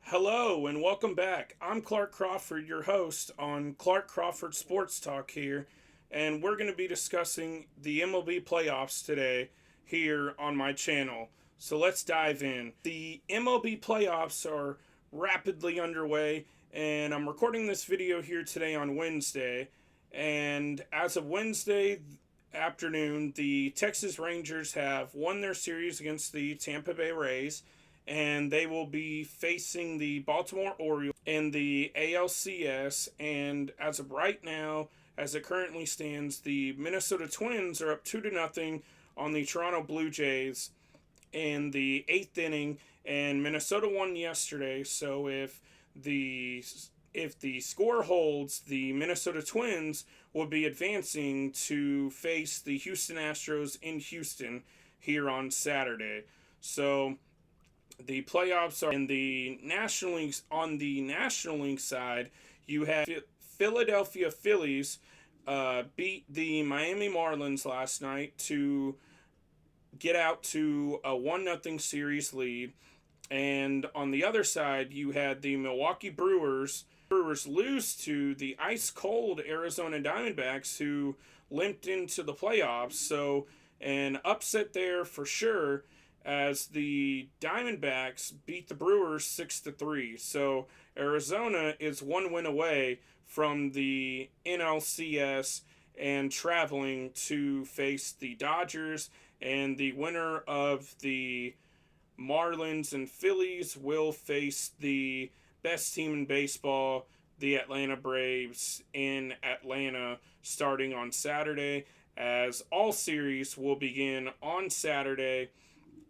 Hello and welcome back. I'm Clark Crawford, your host on Clark Crawford Sports Talk here, and we're going to be discussing the MLB playoffs today here on my channel. So let's dive in. The MLB playoffs are rapidly underway, and I'm recording this video here today on Wednesday. And as of Wednesday afternoon, the Texas Rangers have won their series against the Tampa Bay Rays, and they will be facing the Baltimore Orioles in the ALCS. And as of right now, as it currently stands, the Minnesota Twins are up 2-0 on the Toronto Blue Jays in the eighth inning, and Minnesota won yesterday. So if the score holds, the Minnesota Twins will be advancing to face the Houston Astros in Houston here on Saturday. So the playoffs are in the National League. On the National League side, you have Philadelphia Phillies beat the Miami Marlins last night to get out to a 1-0 series lead. And on the other side, you had the Milwaukee Brewers lose to the ice-cold Arizona Diamondbacks, who limped into the playoffs. So an upset there for sure, as the Diamondbacks beat the Brewers 6-3. So Arizona is one win away from the NLCS and traveling to face the Dodgers, and the winner of the Marlins and Phillies will face the best team in baseball, the Atlanta Braves, in Atlanta starting on Saturday, as all series will begin on Saturday,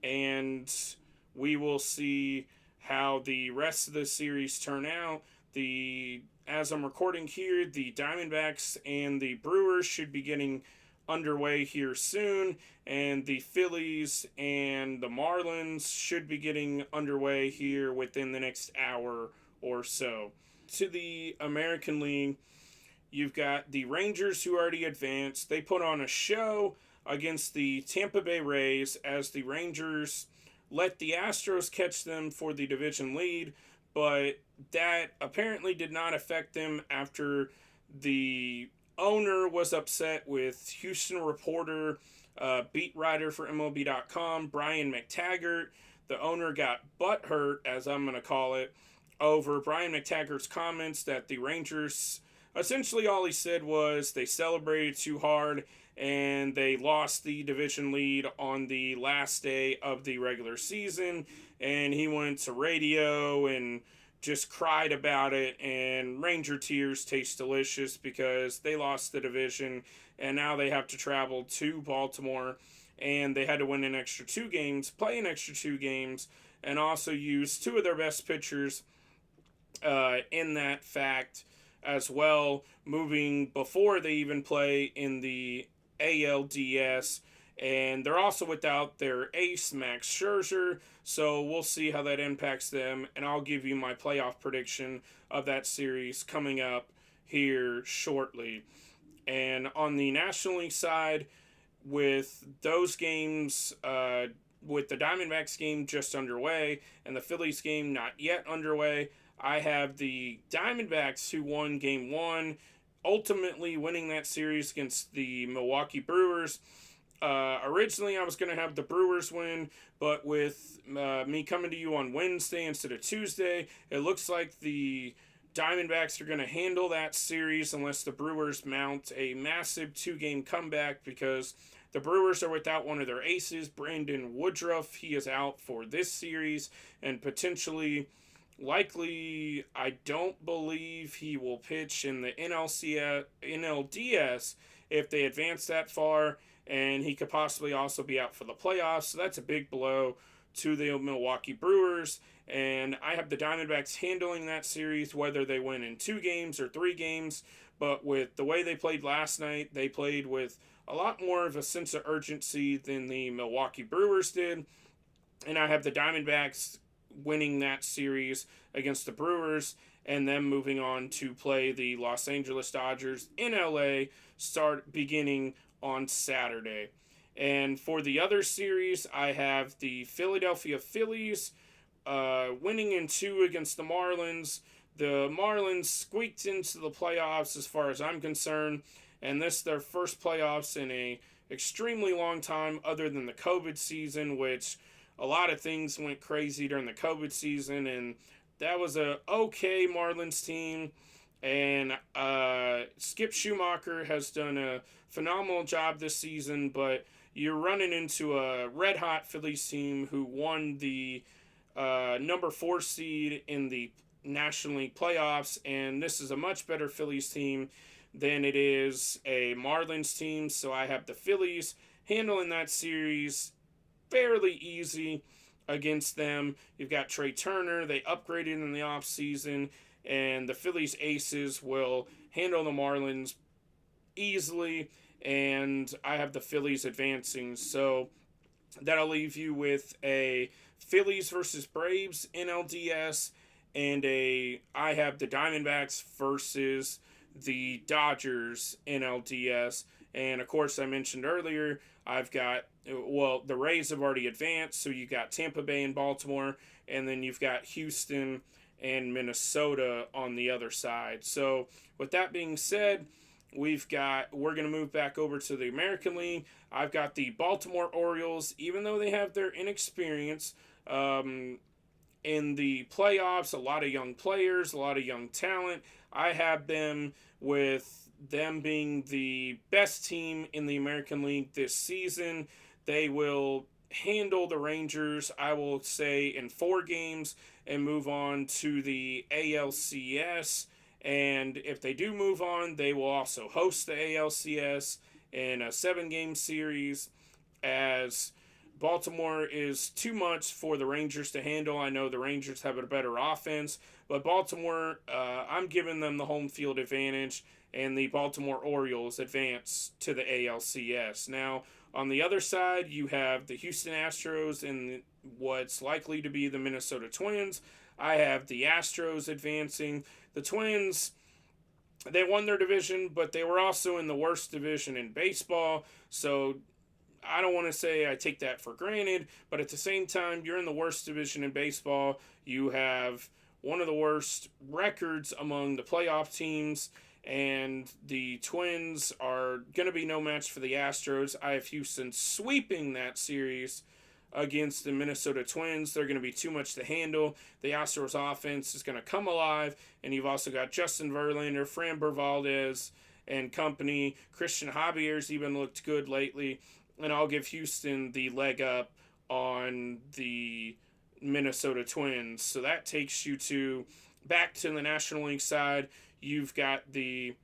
and we will see how the rest of the series turn out. As I'm recording here, the Diamondbacks and the Brewers should be getting underway here soon, and the Phillies and the Marlins should be getting underway here within the next hour or so. To the American League, you've got the Rangers, who already advanced. They put on a show against the Tampa Bay Rays, as the Rangers let the Astros catch them for the division lead, but that apparently did not affect them after the owner was upset with Houston reporter, beat writer for MLB.com, Brian McTaggart. The owner got butthurt, as I'm going to call it, over Brian McTaggart's comments that the Rangers, essentially all he said was they celebrated too hard and they lost the division lead on the last day of the regular season. And he went to radio and just cried about it, and Ranger tears taste delicious because they lost the division, and now they have to travel to Baltimore, and they had to win an extra 2 games, play an extra 2 games, and also use 2 of their best pitchers in that fact as well, moving before they even play in the ALDS. And they're also without their ace, Max Scherzer, so we'll see how that impacts them, and I'll give you my playoff prediction of that series coming up here shortly. And on the National League side, with those games, with the Diamondbacks game just underway and the Phillies game not yet underway, I have the Diamondbacks, who won Game 1, ultimately winning that series against the Milwaukee Brewers. Originally, I was going to have the Brewers win, but with me coming to you on Wednesday instead of Tuesday, it looks like the Diamondbacks are going to handle that series unless the Brewers mount a massive 2-game comeback, because the Brewers are without one of their aces, Brandon Woodruff. He is out for this series, and likely, I don't believe he will pitch in the NLDS if they advance that far, and he could possibly also be out for the playoffs. So that's a big blow to the Milwaukee Brewers, and I have the Diamondbacks handling that series, whether they win in 2 games or 3 games. But with the way they played last night, they played with a lot more of a sense of urgency than the Milwaukee Brewers did, and I have the Diamondbacks winning that series against the Brewers, and then moving on to play the Los Angeles Dodgers in LA, beginning on Saturday. And for the other series, I have the Philadelphia Phillies winning in 2 against the Marlins. The Marlins squeaked into the playoffs as far as I'm concerned, and this is their first playoffs in a extremely long time other than the COVID season, which a lot of things went crazy during the COVID season, and that was a okay Marlins team. And Skip Schumacher has done a phenomenal job this season, but you're running into a red hot Phillies team who won the number 4 seed in the National League playoffs, and this is a much better Phillies team than it is a Marlins team. So I have the Phillies handling that series fairly easy against them. You've got Trey Turner. They upgraded in the offseason, and the Phillies aces will handle the Marlins easily, and I have the Phillies advancing. So that'll leave you with a Phillies versus Braves NLDS, and I have the Diamondbacks versus the Dodgers NLDS. And of course, I mentioned earlier, I've got, well, the Rays have already advanced, so you got Tampa Bay and Baltimore, and then you've got Houston and Minnesota on the other side. So with that being said, we're going to move back over to the American League. I've got the Baltimore Orioles, even though they have their inexperience in the playoffs, a lot of young players, a lot of young talent. I have them with them being the best team in the American League this season. They will handle the Rangers, I will say, in 4 games and move on to the ALCS. And if they do move on, they will also host the ALCS in a 7-game series, as Baltimore is too much for the Rangers to handle. I know the Rangers have a better offense, but Baltimore, I'm giving them the home field advantage, and the Baltimore Orioles advance to the ALCS. Now, on the other side, you have the Houston Astros and what's likely to be the Minnesota Twins. I have the Astros advancing. The Twins, they won their division, but they were also in the worst division in baseball, so I don't want to say I take that for granted, but at the same time, you're in the worst division in baseball. You have one of the worst records among the playoff teams, and the Twins are going to be no match for the Astros. I have Houston sweeping that series against the Minnesota Twins. They're going to be too much to handle. The Astros offense is going to come alive, and you've also got Justin Verlander, Framber Valdez, and company. Christian Javier's even looked good lately, and I'll give Houston the leg up on the Minnesota Twins. So that takes you back to the National League side. I've got the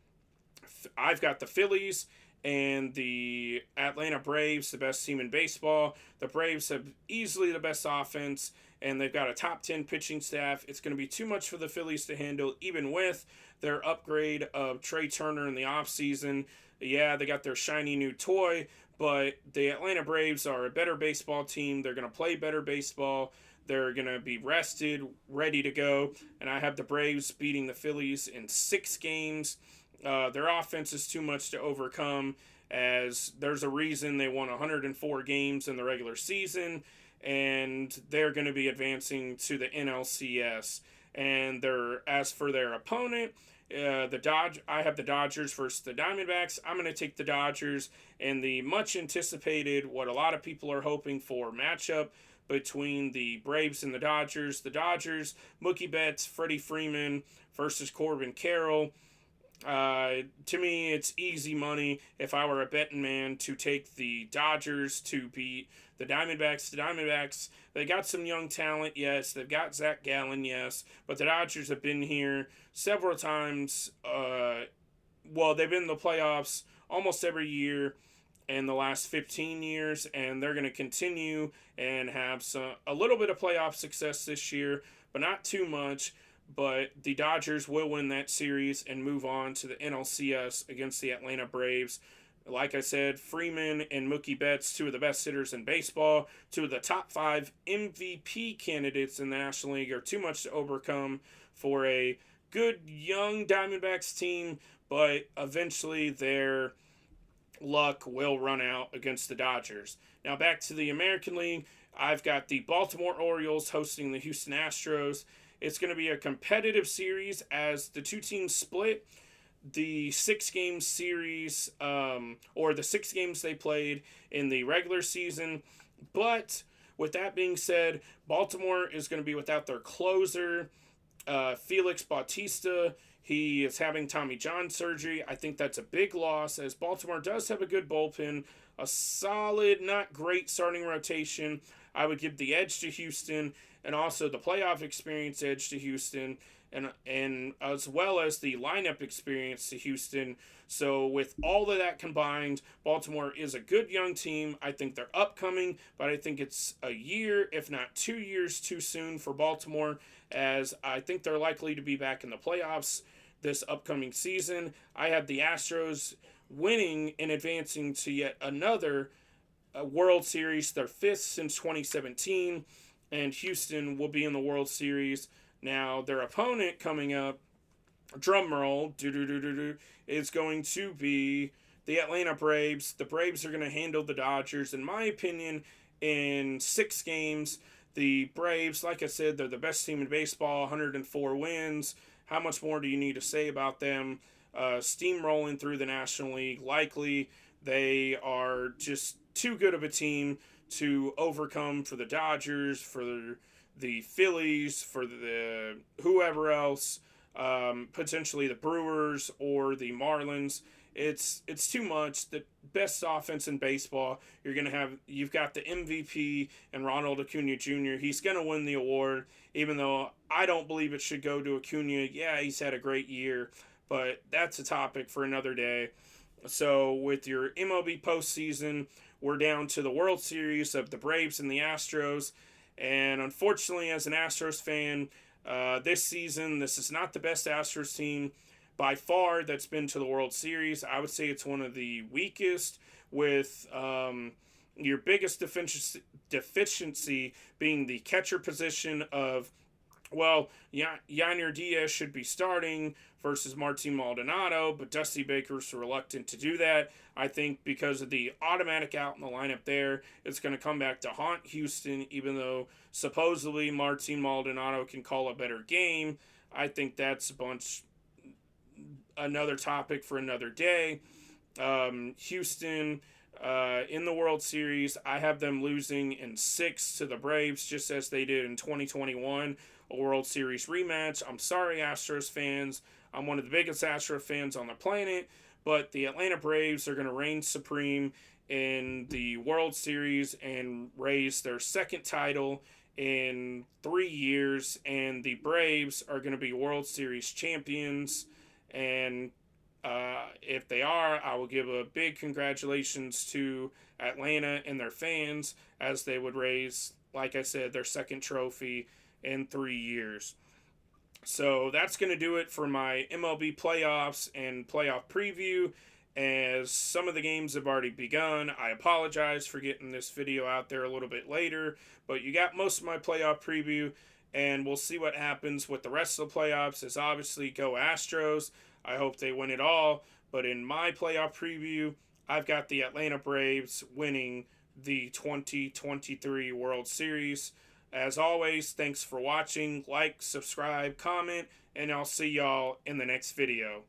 Phillies and the Atlanta Braves, the best team in baseball. The Braves have easily the best offense, and they've got a top 10 pitching staff. It's going to be too much for the Phillies to handle, even with their upgrade of Trey Turner in the offseason. Yeah, they got their shiny new toy, but the Atlanta Braves are a better baseball team. They're going to play better baseball. They're going to be rested, ready to go. And I have the Braves beating the Phillies in 6 games. Their offense is too much to overcome, as there's a reason they won 104 games in the regular season, and they're going to be advancing to the NLCS. And as for their opponent, I have the Dodgers versus the Diamondbacks. I'm going to take the Dodgers in the much anticipated, what a lot of people are hoping for, matchup between the Braves and the Dodgers. The Dodgers, Mookie Betts, Freddie Freeman versus Corbin Carroll. To me, it's easy money if I were a betting man to take the Dodgers to beat the Diamondbacks. The Diamondbacks, they got some young talent, yes. They've got Zach Gallen, yes. But the Dodgers have been here several times. They've been in the playoffs almost every year in the last 15 years, and they're going to continue and have a little bit of playoff success this year, but not too much. But the Dodgers will win that series and move on to the NLCS against the Atlanta Braves. Like I said, Freeman and Mookie Betts, 2 of the best hitters in baseball, 2 of the top 5 MVP candidates in the National League, are too much to overcome for a good young Diamondbacks team, but eventually their luck will run out against the Dodgers. Now back to the American League. I've got the Baltimore Orioles hosting the Houston Astros. It's going to be a competitive series as the two teams split the 6 game series, or the 6 games they played in the regular season. But with that being said, Baltimore is going to be without their closer, Felix Bautista. He is having Tommy John surgery. I think that's a big loss, as Baltimore does have a good bullpen, a solid, not great starting rotation. I would give the edge to Houston, and also the playoff experience edge to Houston, and as well as the lineup experience to Houston. So with all of that combined, Baltimore is a good young team. I think they're upcoming, but I think it's a year, if not 2 years, too soon for Baltimore, as I think they're likely to be back in the playoffs this upcoming season. I have the Astros winning and advancing to yet another World Series, their 5th since 2017, and Houston will be in the World Series. Now, their opponent coming up, drum roll, is going to be the Atlanta Braves. The Braves are going to handle the Dodgers, in my opinion, in 6 games. The Braves, like I said, they're the best team in baseball, 104 wins. How much more do you need to say about them? Steamrolling through the National League. Likely, they are just too good of a team to overcome for the Dodgers, for the Phillies, for the whoever else, potentially the Brewers or the Marlins. It's too much. The best offense in baseball. You've got the MVP and Ronald Acuna Jr. He's gonna win the award, even though I don't believe it should go to Acuna. Yeah, he's had a great year, but that's a topic for another day. So with your MLB postseason, we're down to the World Series of the Braves and the Astros. And unfortunately, as an Astros fan, this season, this is not the best Astros team by far that's been to the World Series. I would say it's one of the weakest, with your biggest deficiency being the catcher position of, well, Yainer Diaz should be starting versus Martin Maldonado, but Dusty Baker's reluctant to do that. I think because of the automatic out in the lineup there, it's going to come back to haunt Houston, even though supposedly Martin Maldonado can call a better game. I think that's another topic for another day. Houston, in the World Series, I have them losing in 6 to the Braves, just as they did in 2021, a World Series rematch. I'm sorry, Astros fans. I'm one of the biggest Astros fans on the planet, but the Atlanta Braves are going to reign supreme in the World Series and raise their 2nd title in 3 years, and the Braves are going to be World Series champions. And if they are, I will give a big congratulations to Atlanta and their fans, as they would raise, like I said, their 2nd trophy in 3 years. So that's going to do it for my MLB playoffs and playoff preview, as some of the games have already begun. I apologize for getting this video out there a little bit later, but you got most of my playoff preview, and we'll see what happens with the rest of the playoffs. As obviously, go Astros. I hope they win it all, but in my playoff preview, I've got the Atlanta Braves winning the 2023 World Series. As always, thanks for watching. Like, subscribe, comment, and I'll see y'all in the next video.